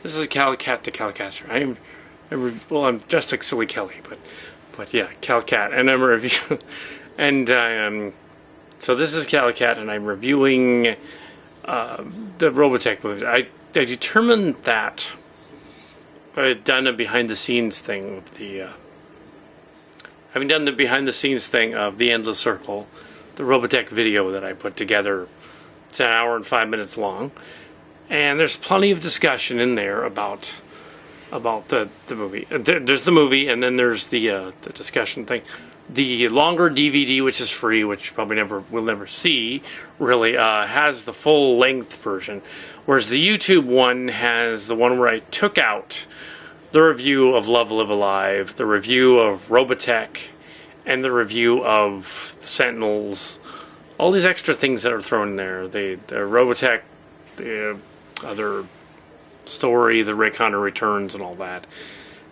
This is Kal Kat the Calcaster. I'm dressed like Silly Kelly, but yeah, Kal Kat, and I'm reviewing, and so this is Kal Kat, and I'm reviewing the Robotech movie. I determined that I had done a behind the scenes thing of the having done the behind the scenes thing of the Endless Circle, the Robotech video that I put together. It's an hour and 5 minutes long. And there's plenty of discussion in there about the movie. There's the movie, and then there's the discussion thing. The longer DVD, which is free, which you probably will never see, really has the full length version, whereas the YouTube one has the one where I took out the review of Love Live Alive, the review of Robotech, and the review of Sentinels. All these extra things that are thrown in there. The Robotech, the other story, the Rick Hunter returns and all that.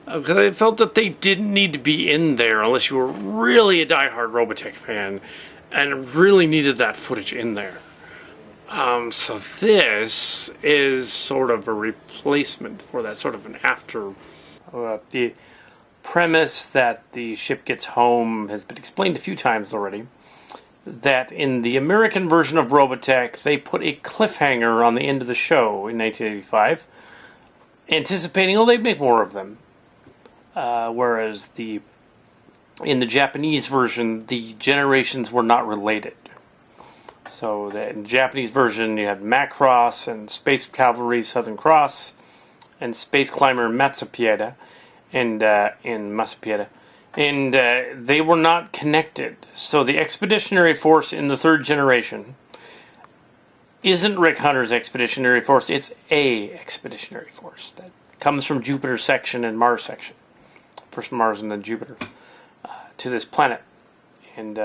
Because I felt that they didn't need to be in there unless you were really a diehard Robotech fan and really needed that footage in there. So this is sort of a replacement for that, sort of an after. The premise that the ship gets home has been explained a few times already. That in the American version of Robotech, they put a cliffhanger on the end of the show in 1985, anticipating, oh, they'd make more of them. Whereas in the Japanese version, the generations were not related. So in the Japanese version, you had Macross and Space Cavalry Southern Cross, and Space Climber Matsupieda, and they were not connected. So the Expeditionary Force in the third generation isn't Rick Hunter's Expeditionary Force. It's a Expeditionary Force that comes from Jupiter section and Mars section. First Mars and then Jupiter to this planet. And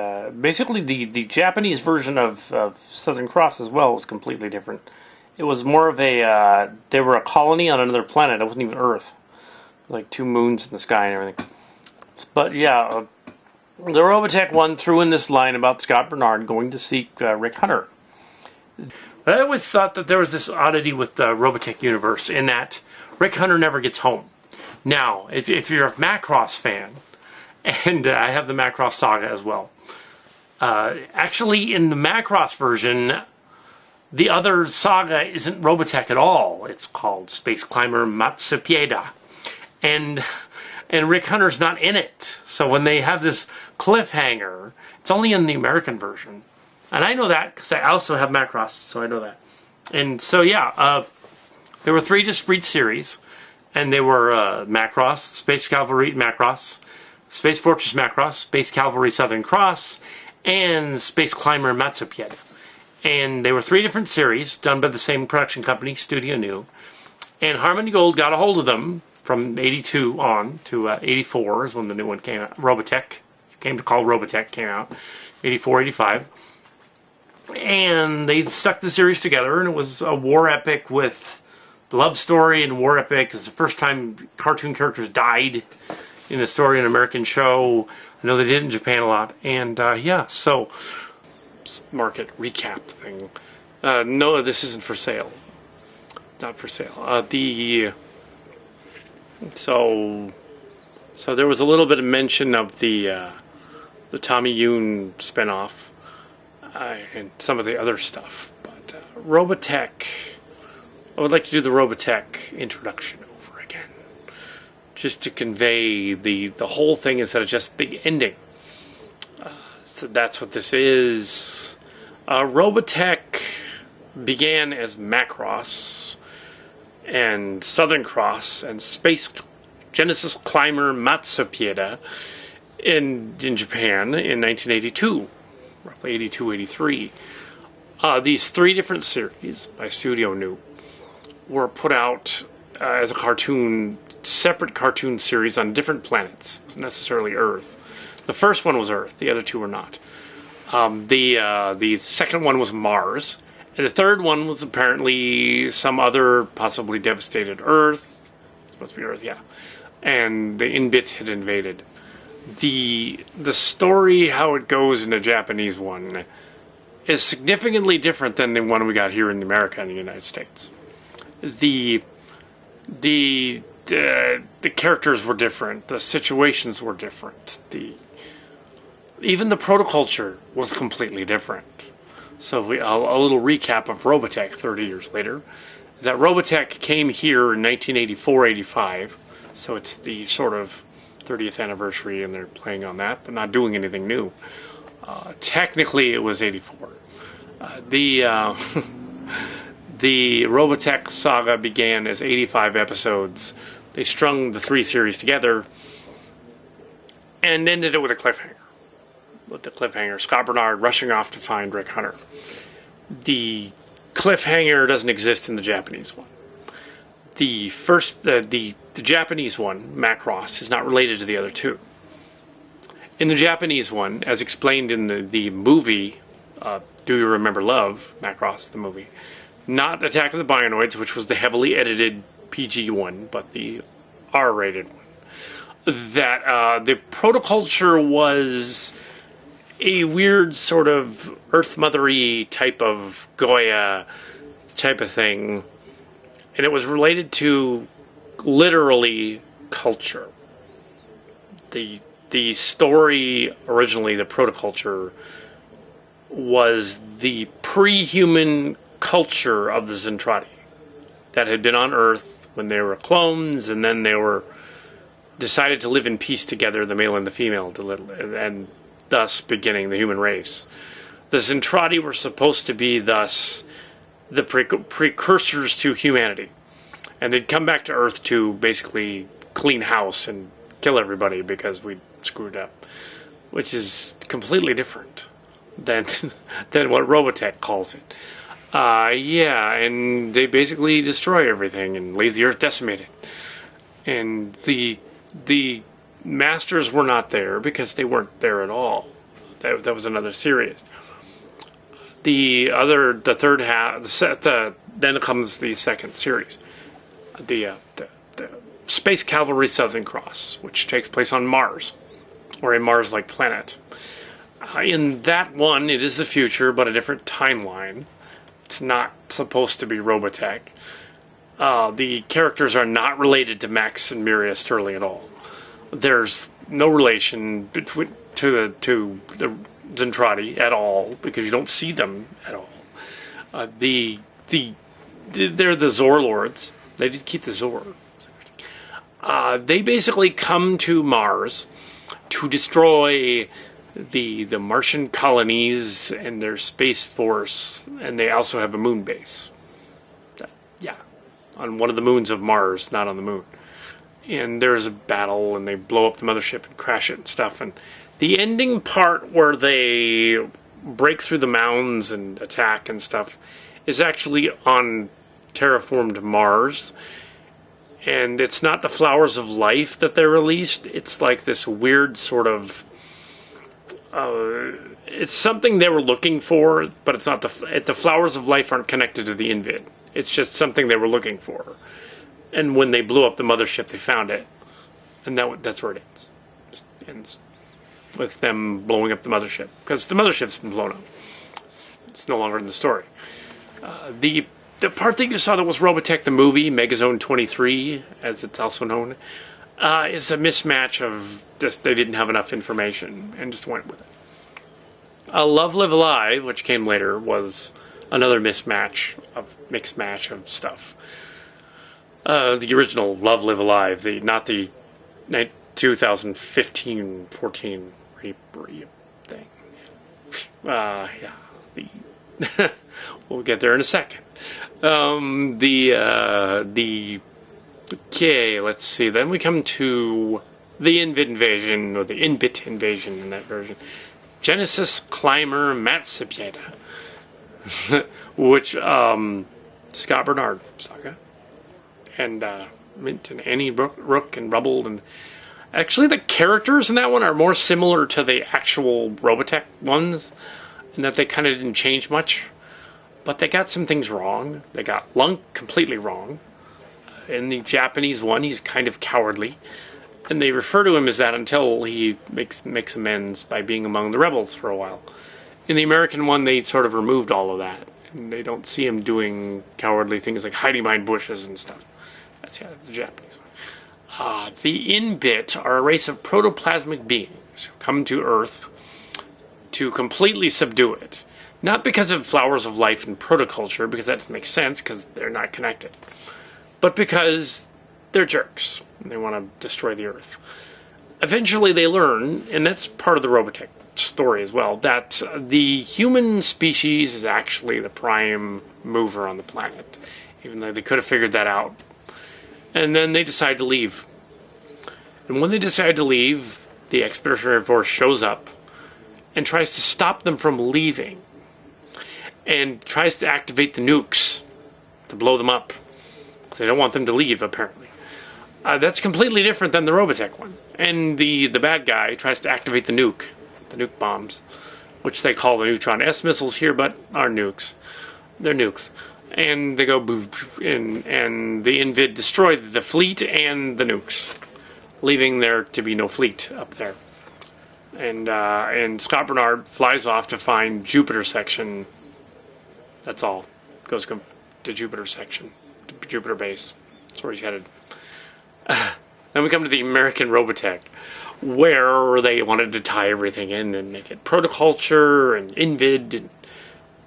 basically the Japanese version of Southern Cross as well was completely different. It was more of a... they were a colony on another planet. It wasn't even Earth. Like 2 moons in the sky and everything. But yeah, the Robotech one threw in this line about Scott Bernard going to seek Rick Hunter. But I always thought that there was this oddity with the Robotech universe in that Rick Hunter never gets home. Now, if you're a Macross fan, and I have the Macross saga as well, actually in the Macross version, the other saga isn't Robotech at all. It's called Space Climber Matsupieda. And Rick Hunter's not in it. So when they have this cliffhanger, it's only in the American version. And I know that because I also have Macross, so I know that. And so, yeah, there were 3 discrete series. And they were Macross, Space Cavalry Macross, Space Fortress Macross, Space Cavalry Southern Cross, and Space Climber Matsupieda. And they were 3 different series done by the same production company, Studio New. And Harmony Gold got a hold of them from 82 on to 84 is when the new one came out. Robotech, came to call Robotech, came out. 84, 85. And they stuck the series together, and it was a war epic with the love story and war epic. It's the first time cartoon characters died in a story in an American show. I know they did in Japan a lot. And yeah, so market recap thing. No, this isn't for sale. Not for sale. So there was a little bit of mention of the Tommy Yoon spinoff and some of the other stuff. But Robotech, I would like to do the Robotech introduction over again, just to convey the whole thing instead of just the ending. So that's what this is. Robotech began as Macross and Southern Cross and Space Genesis Climber Matsupieda in Japan in 1982, roughly 82, 83. These 3 different series by Studio New were put out as a cartoon, separate cartoon series on different planets. It wasn't necessarily Earth. The first one was Earth, the other 2 were not. The second one was Mars. And the third one was apparently some other possibly devastated Earth. It's supposed to be Earth, yeah. And the Inbits had invaded. The story, how it goes in the Japanese one, is significantly different than the one we got here in America and the United States. The The characters were different. The situations were different. Even the protoculture was completely different. So a little recap of Robotech 30 years later is that Robotech came here in 1984-85. So it's the sort of 30th anniversary, and they're playing on that, but not doing anything new. Technically, it was 84. The the Robotech saga began as 85 episodes. They strung the 3 series together and ended it with a cliffhanger. With the cliffhanger, Scott Bernard rushing off to find Rick Hunter. The cliffhanger doesn't exist in the Japanese one. The Japanese one, Macross, is not related to the other 2. In the Japanese one, as explained in the movie, Do You Remember Love, Macross, the movie, not Attack of the Bionoids, which was the heavily edited PG one, but the R-rated one, that the protoculture was a weird sort of Earth Mothery type of Goya type of thing, and it was related to literally culture. The story originally, the protoculture, was the pre-human culture of the Zentradi that had been on Earth when they were clones, and then they were decided to live in peace together, the male and the female, and thus beginning the human race. The Zentradi were supposed to be thus the precursors to humanity, and they'd come back to Earth to basically clean house and kill everybody because we screwed up, which is completely different than what Robotech calls it. And they basically destroy everything and leave the Earth decimated. And the Masters were not there because they weren't there at all. That was another series. The third half, then comes the second series, the Space Cavalry Southern Cross, which takes place on Mars, or a Mars-like planet. In that one, it is the future, but a different timeline. It's not supposed to be Robotech. The characters are not related to Max and Miria Sterling at all. There's no relation to the Zentradi at all, because you don't see them at all. They're the Zor Lords. They did keep the Zor. They basically come to Mars to destroy the Martian colonies and their space force, and they also have a moon base. On one of the moons of Mars, not on the moon. And there's a battle, and they blow up the mothership and crash it and stuff. And the ending part where they break through the mounds and attack and stuff is actually on terraformed Mars. And it's not the flowers of life that they released. It's like this weird sort of... it's something they were looking for, but it's not the flowers of life aren't connected to the Invid. It's just something they were looking for. And when they blew up the mothership, they found it. And that's where it ends. It ends with them blowing up the mothership. Because the mothership's been blown up. It's no longer in the story. The part that you saw that was Robotech the movie, Megazone 23, as it's also known, is a mismatch of just they didn't have enough information and just went with it. Love Live Alive, which came later, was another mixed match of stuff. The original Love Live Alive, not the 2015-14 thing. We'll get there in a second. Okay, let's see. Then we come to the Invid invasion, or the Inbit invasion in that version. Genesis Climber Matsubieta, which Scott Bernard saga, and Mint and Annie Rook and Rubble, and actually the characters in that one are more similar to the actual Robotech ones, in that they kind of didn't change much, but they got some things wrong. They got Lunk completely wrong. In the Japanese one, he's kind of cowardly. And they refer to him as that until he makes amends by being among the rebels for a while. In the American one, they sort of removed all of that. And they don't see him doing cowardly things like hiding behind bushes and stuff. That's the Japanese one. The Inbit are a race of protoplasmic beings who come to Earth to completely subdue it. Not because of flowers of life and protoculture, because that doesn't make sense, because they're not connected. But because they're jerks. And they want to destroy the Earth. Eventually they learn, and that's part of the Robotech story as well, that the human species is actually the prime mover on the planet. Even though they could have figured that out. And then they decide to leave. And when they decide to leave, the Expeditionary Force shows up and tries to stop them from leaving. And tries to activate the nukes to blow them up. They don't want them to leave, apparently. That's completely different than the Robotech one. And the bad guy tries to activate the nuke bombs, which they call the Neutron S missiles here, but are nukes. They're nukes. And they go boom, and the Invid destroy the fleet and the nukes, leaving there to be no fleet up there. And Scott Bernard flies off to find Jupiter section. That's all. Goes to Jupiter section, to Jupiter base. That's where he's headed. Then we come to the American Robotech, where they wanted to tie everything in and make it protoculture and Invid. And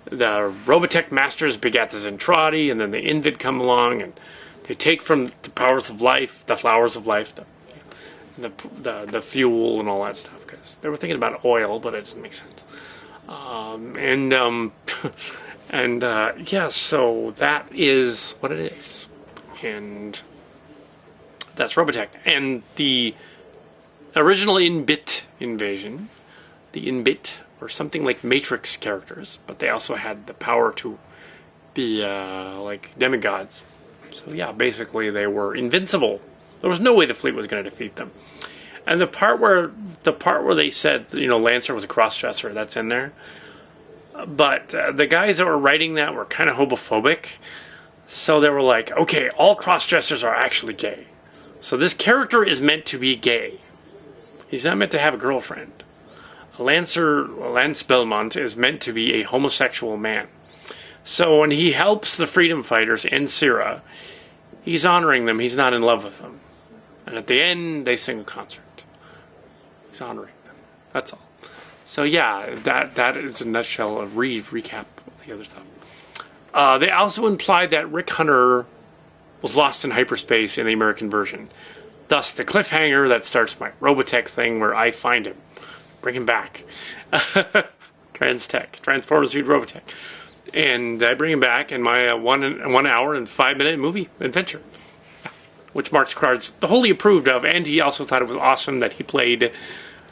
the Robotech masters begat the Zentradi, and then the Invid come along and they take from the powers of life, the flowers of life, the fuel and all that stuff, because they were thinking about oil, but it doesn't make sense. Yeah, so that is what it is. And that's Robotech. And the original Inbit invasion, the Inbit were something like Matrix characters, but they also had the power to be like demigods. So yeah, basically they were invincible. There was no way the fleet was going to defeat them. And the part where they said, you know, Lancer was a crossdresser, that's in there. But the guys that were writing that were kind of homophobic. So they were like, okay, all crossdressers are actually gay. So this character is meant to be gay. He's not meant to have a girlfriend. Lance Belmont is meant to be a homosexual man. So when he helps the freedom fighters in Syrah, he's honoring them. He's not in love with them. And at the end, they sing a concert. He's honoring them. That's all. So yeah, that is in a nutshell a recap of the other stuff. They also implied that Rick Hunter was lost in hyperspace in the American version. Thus, the cliffhanger that starts my Robotech thing where I find him. Bring him back. Transformers Feud Robotech. And I bring him back in my 1 hour and 5 minute movie adventure. Which Mark Scards wholly approved of, and he also thought it was awesome that he played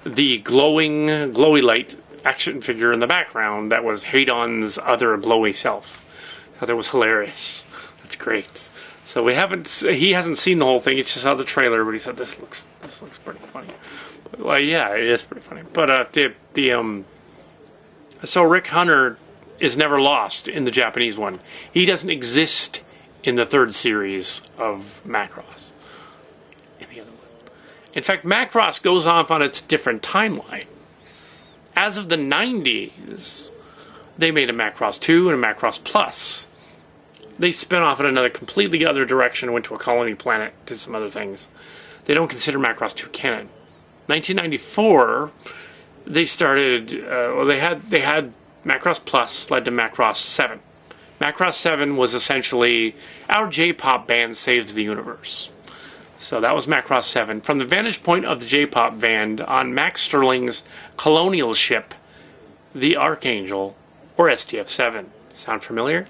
the glowy light action figure in the background that was Hadon's other glowy self. I thought that was hilarious. That's great. So he hasn't seen the whole thing. He just saw the trailer, but he said this looks pretty funny. Well, yeah, it is pretty funny. But so Rick Hunter is never lost in the Japanese one. He doesn't exist in the third series of Macross. In the other one. In fact, Macross goes off on its different timeline. As of the 90s, they made a Macross 2 and a Macross Plus. They spin off in another completely other direction, went to a colony planet, did some other things. They don't consider Macross 2 canon. 1994, they started, they had Macross Plus led to Macross 7. Macross 7 was essentially our J-pop band saves the universe. So that was Macross 7. From the vantage point of the J-pop band on Max Sterling's colonial ship, the Archangel, or STF-7. Sound familiar?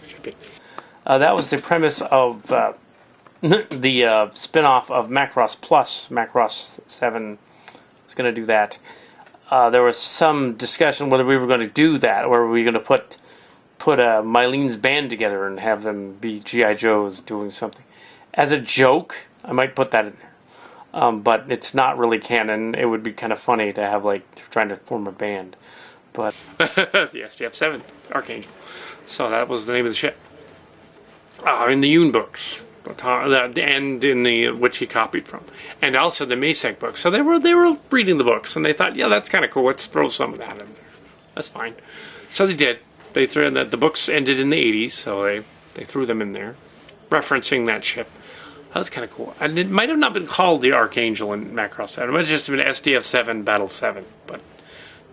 Should be. That was the premise of the spin-off of Macross Plus. Macross 7 was going to do that. There was some discussion whether we were going to do that, or were we going to put Mylene's band together and have them be G.I. Joes doing something. As a joke, I might put that in there. But it's not really canon. It would be kind of funny to have, like, trying to form a band. But the STF-7, Archangel. So that was the name of the ship. In the Yoon books. And in the which he copied from. And also the Masek books. So they were reading the books, and they thought, yeah, that's kind of cool. Let's throw some of that in there. That's fine. So they did. They threw in that the books ended in the 80s, so they threw them in there, referencing that ship. That was kind of cool. And it might have not been called the Archangel in Macross 7. It might have just been SDF-7 Battle 7.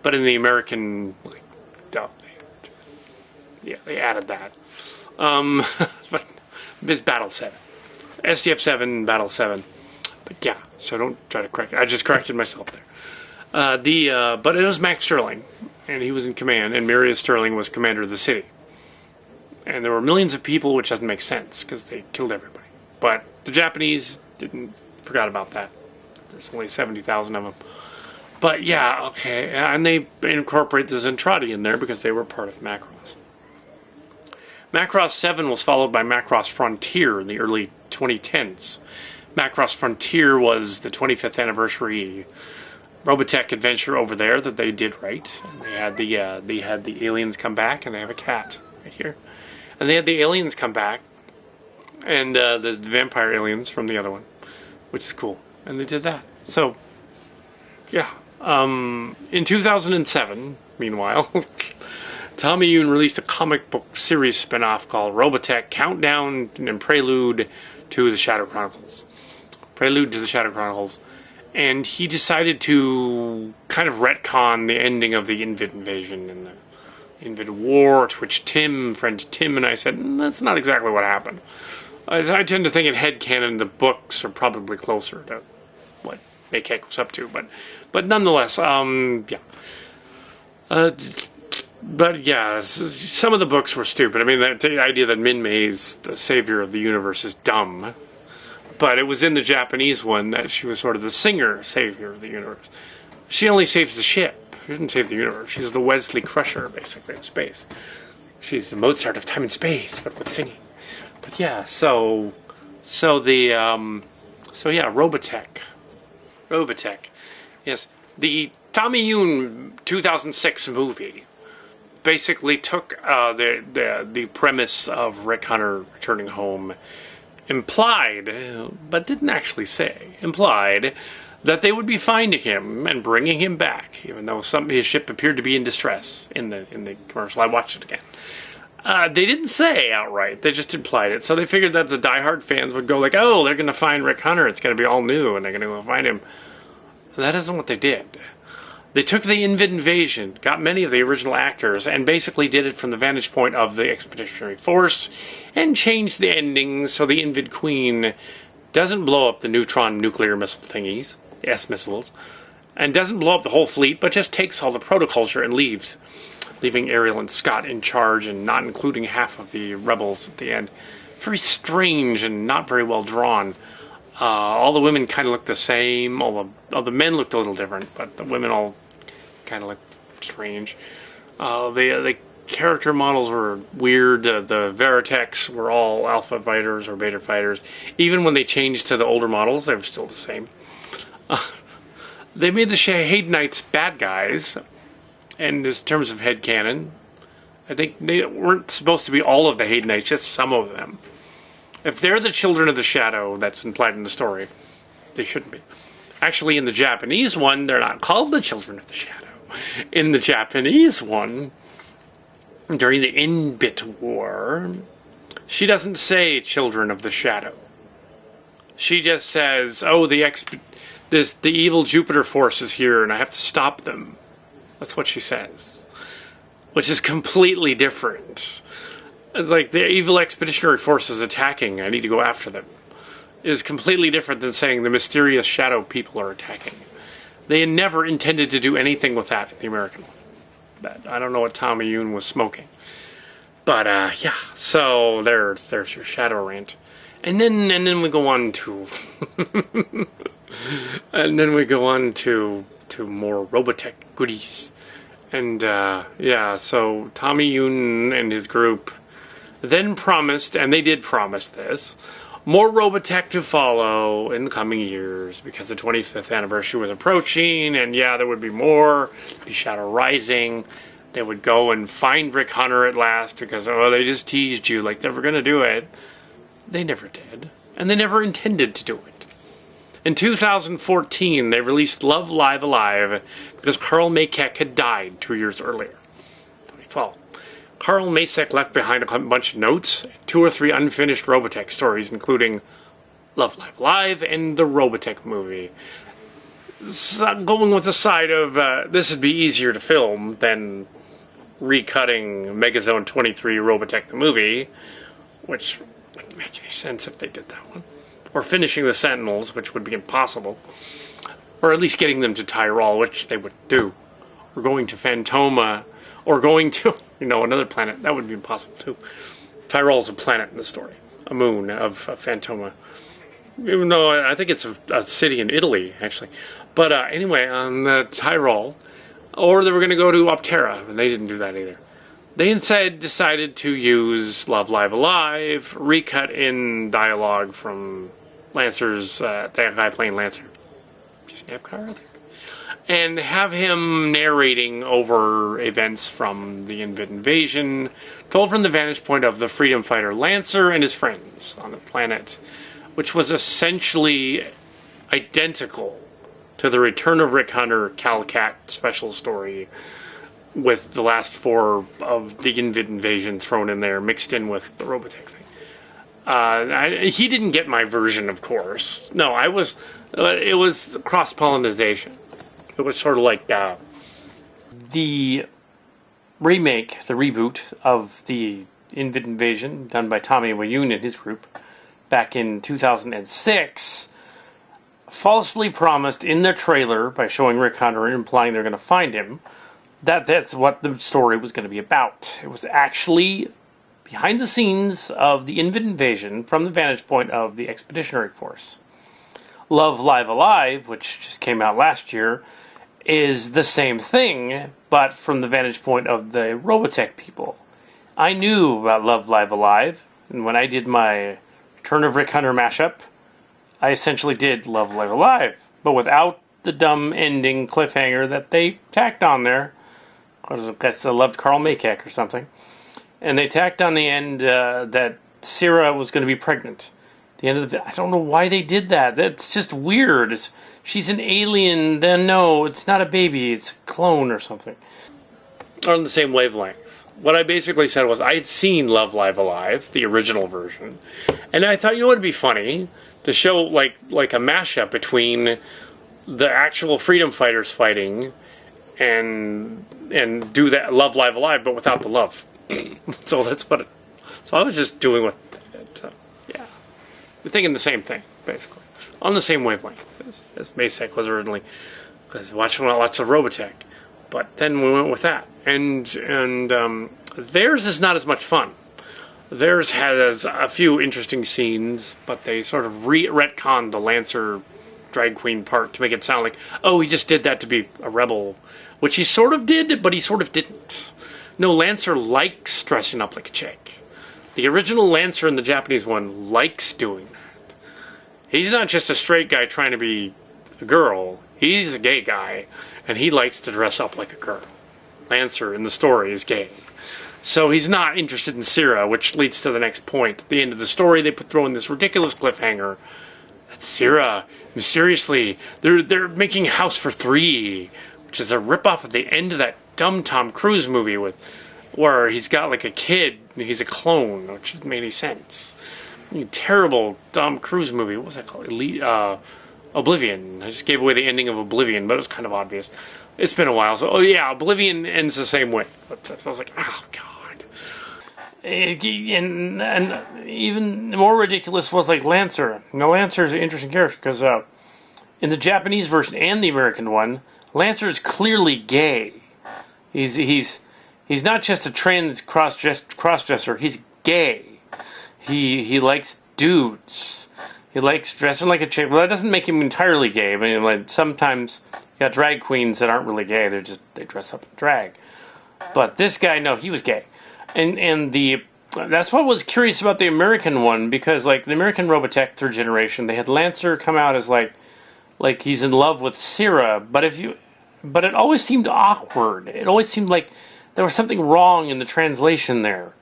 But in the American, like, dub, yeah, they added that. But it's Battle 7. SDF-7 Battle 7. But yeah, so don't try to correct it. I just corrected myself there. But it was Max Sterling, and he was in command, and Marius Sterling was commander of the city. And there were millions of people, which doesn't make sense, because they killed everybody. But the Japanese forgot about that. There's only 70,000 of them. But yeah, okay, and they incorporate the Zentradi in there because they were part of Macross. Macross 7 was followed by Macross Frontier in the early 2010s. Macross Frontier was the 25th anniversary Robotech adventure over there that they did right. And they had the aliens come back, and they have a cat right here. And they had the aliens come back, and the vampire aliens from the other one, which is cool. And they did that. So, yeah. In 2007, meanwhile, Tommy Yoon released a comic book series spin-off called Robotech Countdown and Prelude to the Shadow Chronicles. Prelude to the Shadow Chronicles. And he decided to kind of retcon the ending of the Invid invasion and the Invid war, to which friend Tim and I said, that's not exactly what happened. I tend to think in headcanon the books are probably closer to what Makek was up to, but nonetheless, yeah. But yeah, some of the books were stupid. I mean, the idea that Min-Mei's the savior of the universe is dumb. But it was in the Japanese one that she was sort of the singer savior of the universe. She only saves the ship. She doesn't save the universe. She's the Wesley Crusher, basically, in space. She's the Mozart of time and space, but with singing. But yeah, so yeah, Robotech. Yes, the Tommy Yoon 2006 movie basically took the premise of Rick Hunter returning home, implied, but didn't actually say, implied that they would be finding him and bringing him back, even though his ship appeared to be in distress in the commercial. I watched it again. They didn't say outright, they just implied it. So they figured that the diehard fans would go like, oh, they're going to find Rick Hunter, it's going to be all new, and they're going to go find him. That isn't what they did. They took the Invid invasion, got many of the original actors, and basically did it from the vantage point of the Expeditionary Force, and changed the endings so the Invid Queen doesn't blow up the neutron nuclear missile thingies, the S-missiles, and doesn't blow up the whole fleet, but just takes all the protoculture and leaves, leaving Ariel and Scott in charge and not including half of the rebels at the end. Very strange and not very well drawn. All the women kind of looked the same. All the men looked a little different, but the women all kind of looked strange. The character models were weird. The Veritechs were all alpha fighters or beta fighters. Even when they changed to the older models, they were still the same. They made the Haydnites bad guys, and in terms of headcanon, I think they weren't supposed to be all of the Haydnites, just some of them. If they're the children of the shadow that's implied in the story, they shouldn't be. Actually, in the Japanese one, they're not called the children of the shadow. In the Japanese one, during the Inbit War, she doesn't say children of the shadow. She just says, oh, the evil Jupiter force is here and I have to stop them. That's what she says. Which is completely different. It's like the evil expeditionary force is attacking, I need to go after them. It is completely different than saying the mysterious shadow people are attacking. They never intended to do anything with that in the American one. I don't know what Tommy Yoon was smoking. But yeah, so there's your shadow rant. And then we go on to and then we go on to more Robotech goodies. And yeah, so Tommy Yoon and his group then promised, and they did promise this, more Robotech to follow in the coming years because the 25th anniversary was approaching, and yeah, there would be more, be Shadow Rising. They would go and find Rick Hunter at last because, oh, they just teased you like they were going to do it. They never did, and they never intended to do it. In 2014, they released Love Live Alive because Carl Makek had died 2 years earlier, 2012. Carl Macek left behind a bunch of notes, 2 or 3 unfinished Robotech stories, including Love Live Live and the Robotech movie. So going with the side of this would be easier to film than recutting Megazone 23 Robotech the movie, which wouldn't make any sense if they did that one. Or finishing the Sentinels, which would be impossible. Or at least getting them to Tyrol, which they would do. Or going to Phantoma, or going to, another planet. That would be impossible too. Tyrol's a planet in the story. A moon of Phantoma. Even though I think it's a city in Italy, actually. But anyway, on the Tyrol, or they were going to go to Optera, and they didn't do that either. They instead decided to use Love Live Alive, recut in dialogue from Lancer's, that guy playing Lancer. Snapcar, I think. And have him narrating over events from the invasion, told from the vantage point of the freedom fighter Lancer and his friends on the planet, which was essentially identical to the Return of Rick Hunter Kal Kat special story, with the last 4 of the invasion thrown in there, mixed in with the Robotech thing. He didn't get my version, of course. No, it was cross-pollination. It was sort of like the remake, the reboot of the invasion done by Tommy Wayun and his group back in 2006, falsely promised in their trailer by showing Rick Hunter and implying they're going to find him, that's what the story was going to be about. It was actually behind the scenes of the invasion from the vantage point of the Expeditionary Force. Love Live Alive, which just came out last year, is the same thing, but from the vantage point of the Robotech people. I knew about Love Live Alive, and when I did my Return of Rick Hunter mashup, I essentially did Love Live Alive, but without the dumb ending cliffhanger that they tacked on there. I guess I loved Carl Makak or something. And they tacked on the end that Sierra was going to be pregnant. The end of the, I don't know why they did that. That's just weird. She's an alien. Then no, it's not a baby. It's a clone or something. On the same wavelength. What I basically said was I had seen Love Live Alive, the original version, and I thought, it'd be funny to show like a mashup between the actual freedom fighters fighting and do that Love Live Alive, but without the love. So that's what. So I was just doing what. So, yeah, we're thinking the same thing basically, on the same wavelength as Macek was originally. Because watching lots of Robotech, but then we went with that, and theirs is not as much fun. Theirs has a few interesting scenes, but they sort of retconned the Lancer drag queen part to make it sound like, oh, he just did that to be a rebel, which he sort of did, but he sort of didn't. No, Lancer likes dressing up like a chick. The original Lancer in the Japanese one likes doing that. He's not just a straight guy trying to be a girl. He's a gay guy, and he likes to dress up like a girl. Lancer in the story is gay. So he's not interested in Sierra, which leads to the next point. At the end of the story, they throw in this ridiculous cliffhanger. That's Sierra. Mysteriously, they're making House for Three, which is a ripoff of the end of that dumb Tom Cruise movie where he's got like a kid and he's a clone, which doesn't make any sense. Terrible Tom Cruise movie. What was that called? Oblivion. I just gave away the ending of Oblivion, but it was kind of obvious. It's been a while, so Oblivion ends the same way. But I was like, oh god. And even more ridiculous was like Lancer. Now Lancer is an interesting character because in the Japanese version and the American one, Lancer is clearly gay. He's not just a trans cross-dresser. He's gay. He likes dudes. He likes dressing like a chick. Well, that doesn't make him entirely gay. I mean, like sometimes you got drag queens that aren't really gay. They dress up in drag. But this guy, no, he was gay, and that's what was curious about the American one, because like the American Robotech 3rd generation, they had Lancer come out as like he's in love with Sierra, but it always seemed awkward. It always seemed like there was something wrong in the translation there.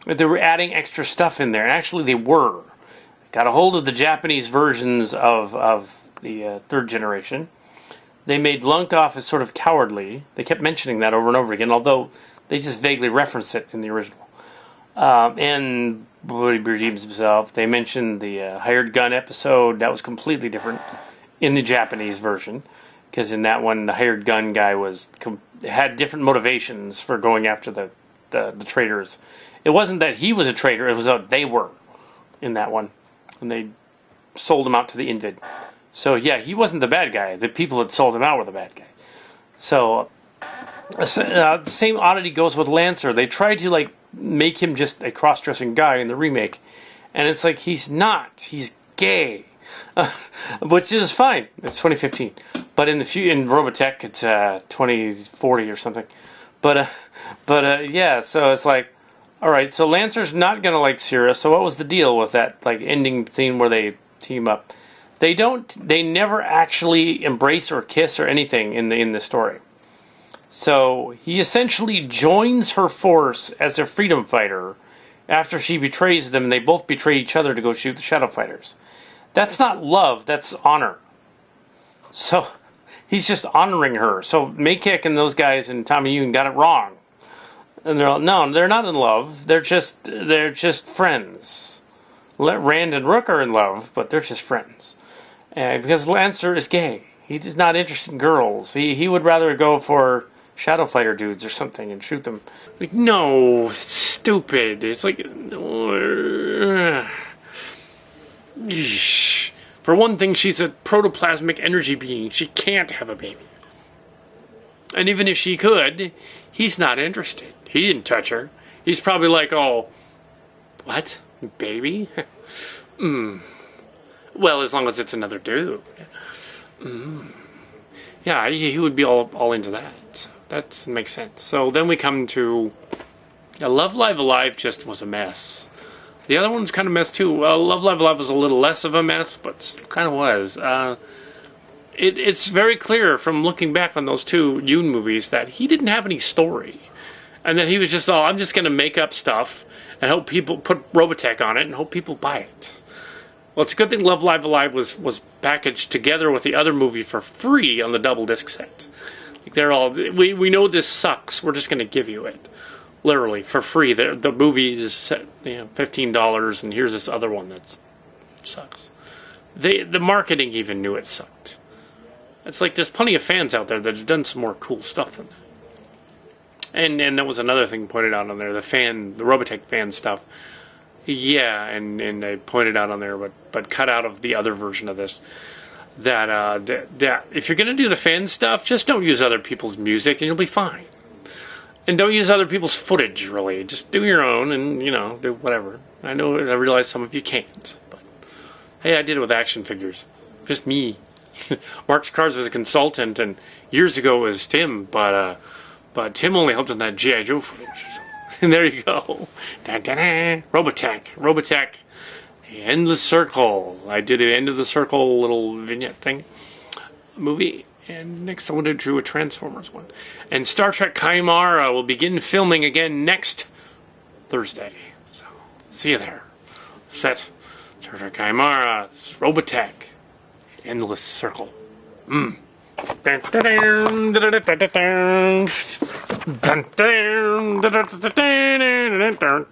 They were adding extra stuff in there, and actually they were. Got a hold of the Japanese versions of the 3rd generation. They made Lunkoff as sort of cowardly. They kept mentioning that over and over again, although they just vaguely reference it in the original. And redeems himself. They mentioned the hired gun episode. That was completely different in the Japanese version, because in that one, the hired gun guy had different motivations for going after the traitors. It wasn't that he was a traitor; it was that they were in that one, and they sold him out to the Invid. So yeah, he wasn't the bad guy. The people that sold him out were the bad guy. So the same oddity goes with Lancer. They tried to make him just a cross-dressing guy in the remake, and it's like he's not. He's gay, which is fine. It's 2015, but in Robotech it's 2040 or something. But yeah. So it's like, all right. So Lancer's not gonna like Sierra. So what was the deal with that ending scene where they team up? They never actually embrace or kiss or anything in the story. So he essentially joins her force as a freedom fighter after she betrays them, and they both betray each other to go shoot the Shadow Fighters. That's not love, that's honor. So he's just honoring her. So Maykick and those guys and Tommy Yoon got it wrong. And no, they're not in love. They're just friends. Rand and Rook are in love, but they're just friends. Because Lancer is gay. He's not interested in girls. He would rather go for Shadow Fighter dudes or something and shoot them. Like, no, it's stupid. It's like, for one thing, she's a protoplasmic energy being. She can't have a baby. And even if she could, he's not interested. He didn't touch her. He's probably like, oh, what? Baby? Well, as long as it's another dude. Yeah, he would be all into that. That makes sense. So then we come to Love Live Alive just was a mess. The other one's kind of a mess too. Well, Love Live Alive was a little less of a mess, but kind of was. It's very clear from looking back on those two Yoon movies that he didn't have any story. And that he was just, I'm just going to make up stuff and hope people put Robotech on it and hope people buy it. Well, it's a good thing Love Live Alive was packaged together with the other movie for free on the double disc set. Like they're all, we know this sucks. We're just going to give you it, literally for free. The movie is $15, and here's this other one that sucks. The marketing even knew it sucked. It's like there's plenty of fans out there that have done some more cool stuff than that. And that was another thing pointed out on there. The Robotech fan stuff. Yeah, and I pointed out on there, but cut out of the other version of this, that if you're going to do the fan stuff, just don't use other people's music and you'll be fine. And don't use other people's footage, really. Just do your own and, do whatever. I realize some of you can't, but hey, I did it with action figures. Just me. Mark's Cars was a consultant, and years ago it was Tim, but Tim only helped on that G.I. Joe footage. And there you go. Dun, dun, dun. Robotech. The Endless Circle. I did an End of the Circle little vignette thing. Movie. And next I want to do a Transformers one. And Star Trek Chimera will begin filming again next Thursday. So, see you there. Set. Star Trek Chimera. Robotech. Endless Circle. Dun, dun, dun, dun, dun, dun, dun, dun. Dun, dun, dun, dun, dun, dun, dun, dun.